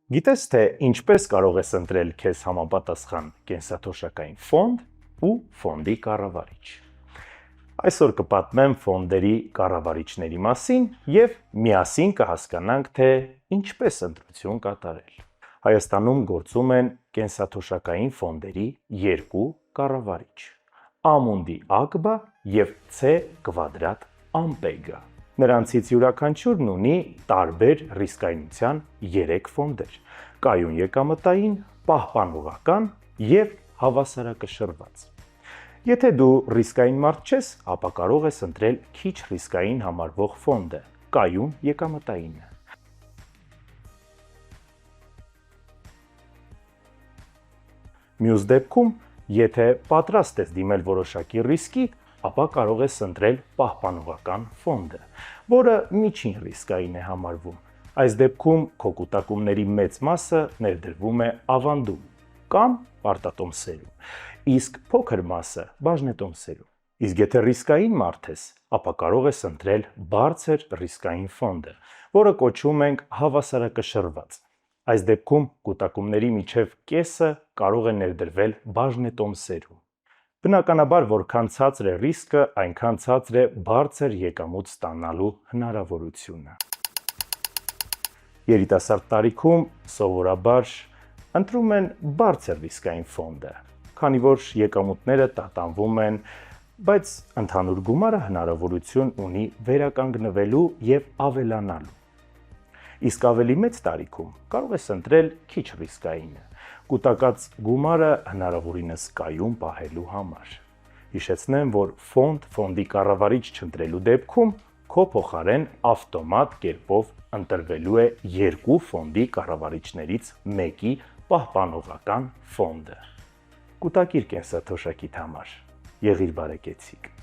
Գիտես, թե ինչպես կարող ես ընտրել քեզ համապատասխան կենսաթոշակային ֆոնդ ու ֆոնդի կառավարիչ։ Այսօր կպատմեմ ֆոնդերի կառավարիչների մասին եւ միասին կհասկանանք, թե ինչպես ընտրություն կատարել։ Հայաստանում գործում են կենսաթոշակային ֆոնդերի երկու կառավարիչ՝ Amundi AGBA եւ C Quadrat Ampega։ Նրանցից յուրաքանչյուրն ունի տարբեր ռիսկայնության 3 ֆոնդեր՝ կայուն եկամտային, պահպանողական եւ հավասարակշռված։ Եթե դու ռիսկային մարդ չես, ապա կարող ես ընտրել քիչ ռիսկային համարվող ֆոնդը՝ կայուն եկամտայինը։ Մյուս դեպքում, եթե պատրաստ ես դիմել որոշակի ռիսկի, ապա կարող ես ընտրել պահպանողական ֆոնդը, որը միջին ռիսկային է համարվում։ Այս դեպքում քո կուտակումների մեծ մասը ներդրվում է ավանդում կամ պարտատոմսերում, իսկ փոքր մասը բաժնետոմսերում։ Իսկ եթե ռիսկային մարդ ես, ապա կարող ես ընտրել բարձր ռիսկային ֆոնդը, որը կոչում ենք հավասարակշռված։ Այս դեպքում կուտակումների միջև կեսը կարող է ներդրվել բաժնետոմսերում։ Բնականաբար, որքան ցածր է ռիսկը, այնքան ցածր է բարձր եկամուտ ստանալու հնարավորությունը։ Երիտասարդ տարիքում սովորաբար ընտրում են բարձր ռիսկային ֆոնդը, քանի որ եկամուտները տատանվում են, բայց ընդհանուր գումարը հնարավորություն ունի վերականգնվելու եւ ավելանալու։ Իսկ ավելի մեծ տարիքում կարող ես ընտրել քիչ ռիսկայինը, կուտակած գումարը հնարավորինս կայուն պահելու համար։ Հիշեցնեմ, որ ֆոնդի կառավարիչ չընտրելու դեպքում քո փոխարեն ավտոմատ կերպով ընտրվելու է երկու ֆոնդի կառավարիչներից մեկի պահպանողական ֆոնդը։ Կուտակիր կենսաթոշակիդ համար, եղիր բարեկեցիկ։